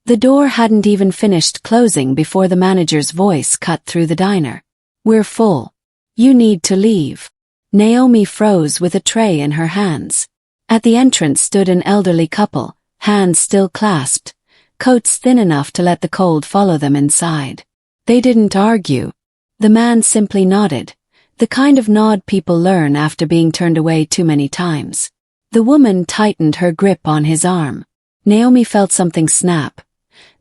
The door hadn't even finished closing before the manager's voice cut through the diner. "We're full. You need to leave." Naomi froze with a tray in her hands. At the entrance stood an elderly couple, hands still clasped, coats thin enough to let the cold follow them inside. They didn't argue. The man simply nodded, the kind of nod people learn after being turned away too many times. The woman tightened her grip on his arm. Naomi felt something snap.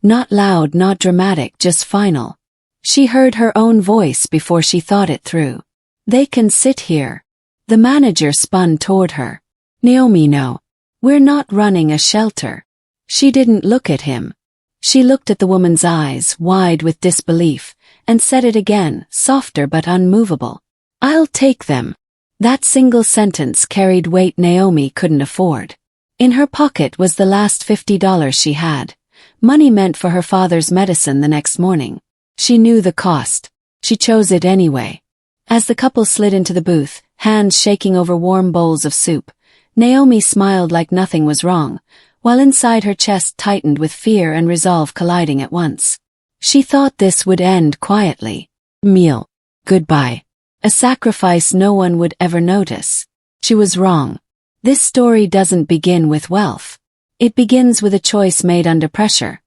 Not loud, not dramatic, just final. She heard her own voice before she thought it through. "They can sit here." The manager spun toward her. "Naomi, no. We're not running a shelter." She didn't look at him. She looked at the woman's eyes, wide with disbelief, and said it again, softer but unmovable. "I'll take them." That single sentence carried weight Naomi couldn't afford. In her pocket was the last $50 she had, money meant for her father's medicine the next morning. She knew the cost. She chose it anyway. As the couple slid into the booth, hands shaking over warm bowls of soup, Naomi smiled like nothing was wrong, while inside her chest tightened with fear and resolve colliding at once. She thought this would end quietly. Meal. Goodbye. A sacrifice no one would ever notice. She was wrong. This story doesn't begin with wealth. It begins with a choice made under pressure,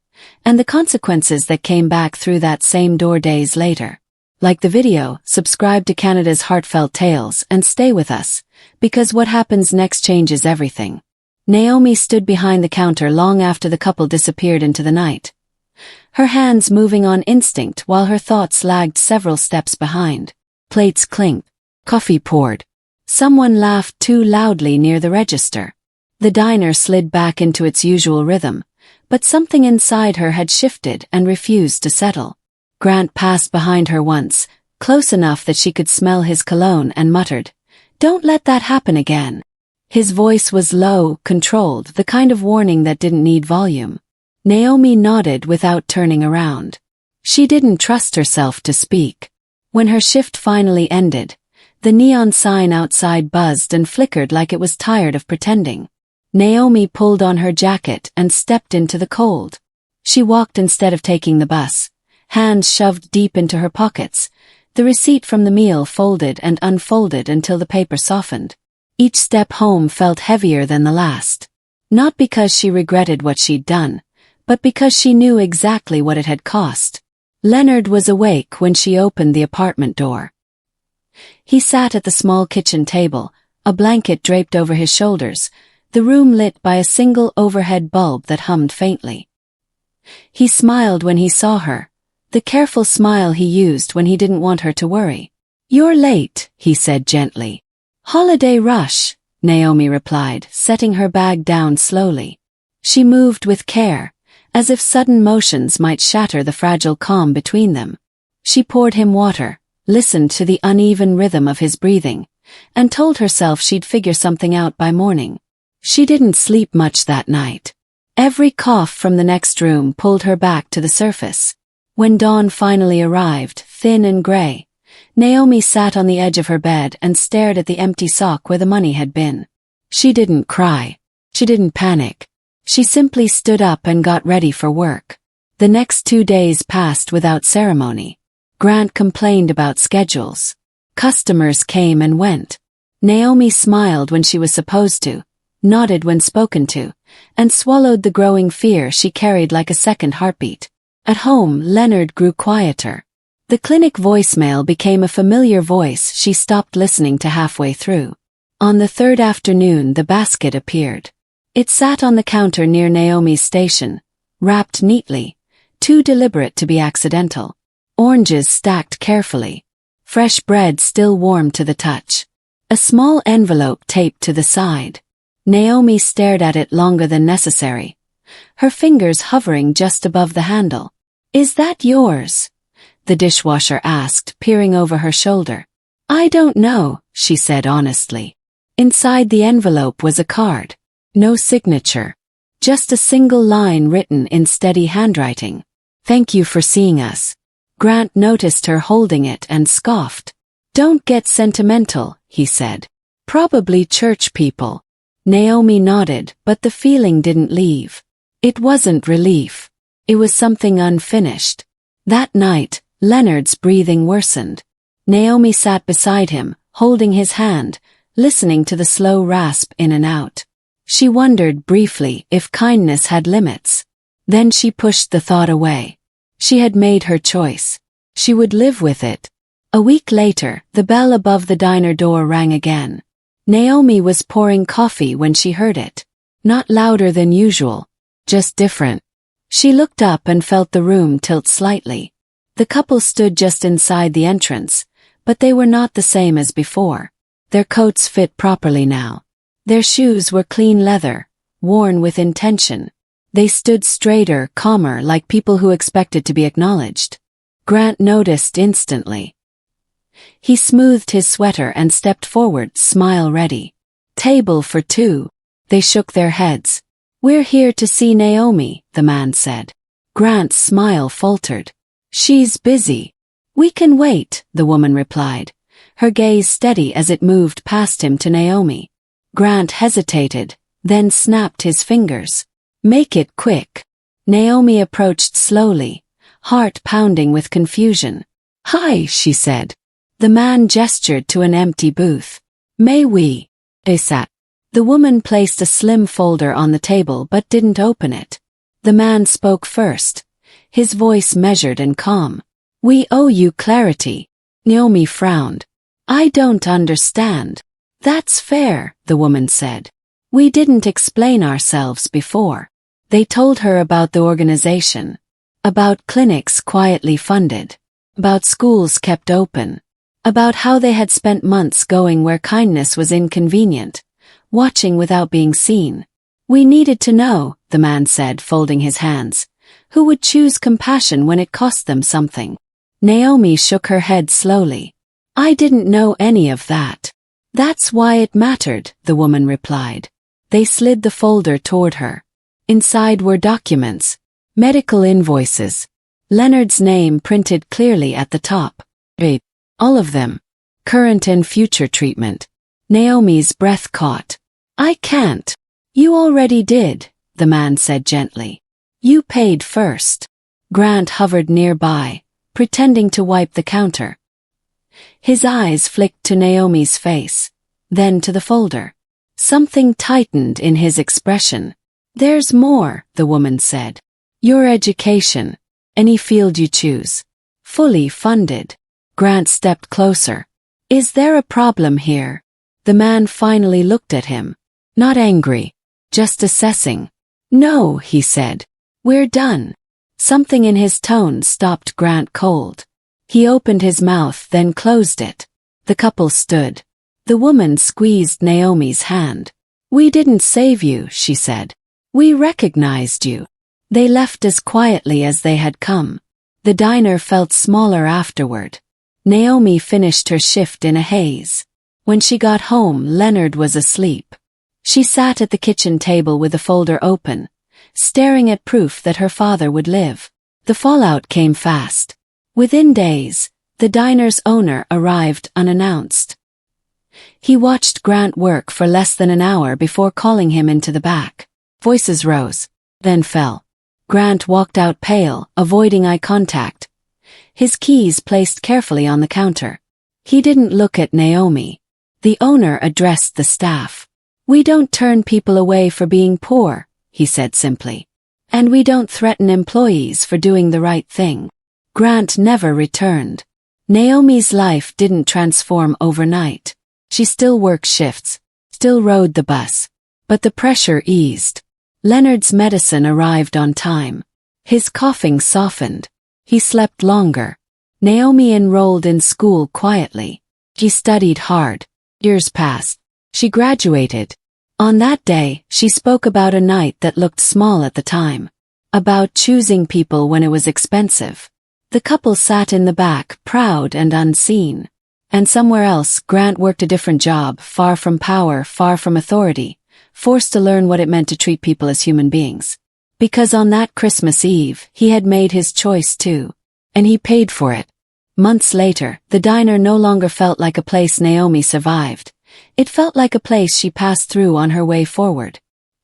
and the consequences that came back through that same door days later. Like the video, subscribe to Canada's Heartfelt Tales and stay with us, because what happens next changes everything. Naomi stood behind the counter long after the couple disappeared into the night. Her hands moving on instinct while her thoughts lagged several steps behind. Plates clinked. Coffee poured. Someone laughed too loudly near the register. The diner slid back into its usual rhythm, but something inside her had shifted and refused to settle. Grant passed behind her once, close enough that she could smell his cologne, and muttered, "Don't let that happen again." His voice was low, controlled, the kind of warning that didn't need volume. Naomi nodded without turning around. She didn't trust herself to speak. When her shift finally ended, the neon sign outside buzzed and flickered like it was tired of pretending. Naomi pulled on her jacket and stepped into the cold. She walked instead of taking the bus, hands shoved deep into her pockets, the receipt from the meal folded and unfolded until the paper softened. Each step home felt heavier than the last. Not because she regretted what she'd done, but because she knew exactly what it had cost. Leonard was awake when she opened the apartment door. He sat at the small kitchen table, a blanket draped over his shoulders, the room lit by a single overhead bulb that hummed faintly. He smiled when he saw her, the careful smile he used when he didn't want her to worry. "You're late," he said gently. "Holiday rush," Naomi replied, setting her bag down slowly. She moved with care, as if sudden motions might shatter the fragile calm between them. She poured him water, listened to the uneven rhythm of his breathing, and told herself she'd figure something out by morning. She didn't sleep much that night. Every cough from the next room pulled her back to the surface. When dawn finally arrived, thin and gray, Naomi sat on the edge of her bed and stared at the empty sock where the money had been. She didn't cry. She didn't panic. She simply stood up and got ready for work. The next 2 days passed without ceremony. Grant complained about schedules. Customers came and went. Naomi smiled when she was supposed to, nodded when spoken to, and swallowed the growing fear she carried like a second heartbeat. At home, Leonard grew quieter. The clinic voicemail became a familiar voice she stopped listening to halfway through. On the third afternoon, the basket appeared. It sat on the counter near Naomi's station, wrapped neatly, too deliberate to be accidental. Oranges stacked carefully. Fresh bread still warm to the touch. A small envelope taped to the side. Naomi stared at it longer than necessary, her fingers hovering just above the handle. "Is that yours?" the dishwasher asked, peering over her shoulder. "I don't know," she said honestly. Inside the envelope was a card. No signature. Just a single line written in steady handwriting. "Thank you for seeing us." Grant noticed her holding it and scoffed. "Don't get sentimental," he said. "Probably church people." Naomi nodded, but the feeling didn't leave. It wasn't relief. It was something unfinished. That night, Leonard's breathing worsened. Naomi sat beside him, holding his hand, listening to the slow rasp in and out. She wondered briefly if kindness had limits. Then she pushed the thought away. She had made her choice. She would live with it. A week later, the bell above the diner door rang again. Naomi was pouring coffee when she heard it. Not louder than usual, just different. She looked up and felt the room tilt slightly. The couple stood just inside the entrance, but they were not the same as before. Their coats fit properly now. Their shoes were clean leather, worn with intention. They stood straighter, calmer, like people who expected to be acknowledged. Grant noticed instantly. He smoothed his sweater and stepped forward, smile ready. "Table for two." They shook their heads. "We're here to see Naomi," the man said. Grant's smile faltered. "She's busy." "We can wait," the woman replied, her gaze steady as it moved past him to Naomi. Grant hesitated, then snapped his fingers. "Make it quick." Naomi approached slowly, heart pounding with confusion. "Hi," she said. The man gestured to an empty booth. "May we?" They sat. The woman placed a slim folder on the table but didn't open it. The man spoke first, his voice measured and calm. "We owe you clarity." Naomi frowned. "I don't understand." "That's fair," the woman said. "We didn't explain ourselves before." They told her about the organization, about clinics quietly funded, about schools kept open, about how they had spent months going where kindness was inconvenient, watching without being seen. "We needed to know," the man said, folding his hands. "Who would choose compassion when it cost them something?" Naomi shook her head slowly. "I didn't know any of that." "That's why it mattered," the woman replied. They slid the folder toward her. Inside were documents, medical invoices, Leonard's name printed clearly at the top. All of them. Current and future treatment. Naomi's breath caught. "I can't." "You already did," the man said gently. "You paid first." Grant hovered nearby, pretending to wipe the counter. His eyes flicked to Naomi's face, then to the folder. Something tightened in his expression. "There's more," the woman said. "Your education. Any field you choose. Fully funded." Grant stepped closer. "Is there a problem here?" The man finally looked at him. Not angry, just assessing. "No," he said. "We're done." Something in his tone stopped Grant cold. He opened his mouth then closed it. The couple stood. The woman squeezed Naomi's hand. "We didn't save you," she said. "We recognized you." They left as quietly as they had come. The diner felt smaller afterward. Naomi finished her shift in a haze. When she got home, Leonard was asleep. She sat at the kitchen table with the folder open, staring at proof that her father would live. The fallout came fast. Within days, the diner's owner arrived unannounced. He watched Grant work for less than an hour before calling him into the back. Voices rose, then fell. Grant walked out pale, avoiding eye contact, his keys placed carefully on the counter. He didn't look at Naomi. The owner addressed the staff. "We don't turn people away for being poor," he said simply. "And we don't threaten employees for doing the right thing." Grant never returned. Naomi's life didn't transform overnight. She still worked shifts, still rode the bus. But the pressure eased. Leonard's medicine arrived on time. His coughing softened. He slept longer. Naomi enrolled in school quietly. She studied hard. Years passed. She graduated. On that day, she spoke about a night that looked small at the time. About choosing people when it was expensive. The couple sat in the back, proud and unseen. And somewhere else, Grant worked a different job, far from power, far from authority, forced to learn what it meant to treat people as human beings. Because on that Christmas Eve, he had made his choice too. And he paid for it. Months later, the diner no longer felt like a place Naomi survived. It felt like a place she passed through on her way forward.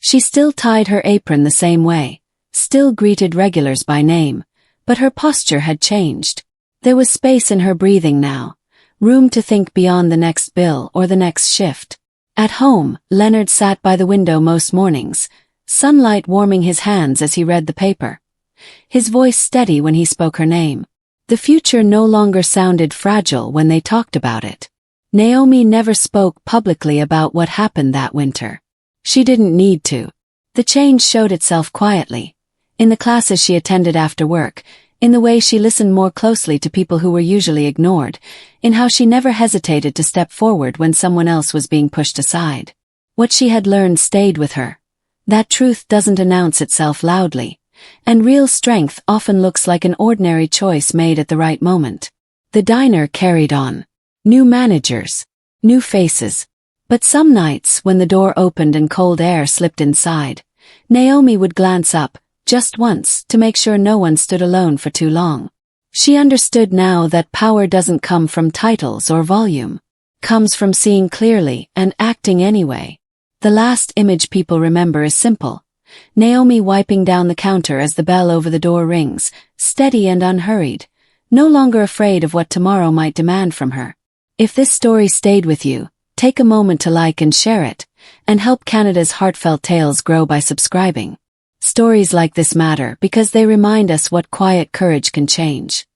She still tied her apron the same way, still greeted regulars by name, but her posture had changed. There was space in her breathing now, room to think beyond the next bill or the next shift. At home, Leonard sat by the window most mornings, sunlight warming his hands as he read the paper. His voice steady when he spoke her name. The future no longer sounded fragile when they talked about it. Naomi never spoke publicly about what happened that winter. She didn't need to. The change showed itself quietly, in the classes she attended after work, in the way she listened more closely to people who were usually ignored, in how she never hesitated to step forward when someone else was being pushed aside. What she had learned stayed with her. That truth doesn't announce itself loudly, and real strength often looks like an ordinary choice made at the right moment. The diner carried on. New managers, new faces. But some nights, when the door opened and cold air slipped inside, Naomi would glance up, just once, to make sure no one stood alone for too long. She understood now that power doesn't come from titles or volume. Comes from seeing clearly and acting anyway. The last image people remember is simple. Naomi wiping down the counter as the bell over the door rings, steady and unhurried, no longer afraid of what tomorrow might demand from her. If this story stayed with you, take a moment to like and share it, and help Canada's Heartfelt Tales grow by subscribing. Stories like this matter because they remind us what quiet courage can change.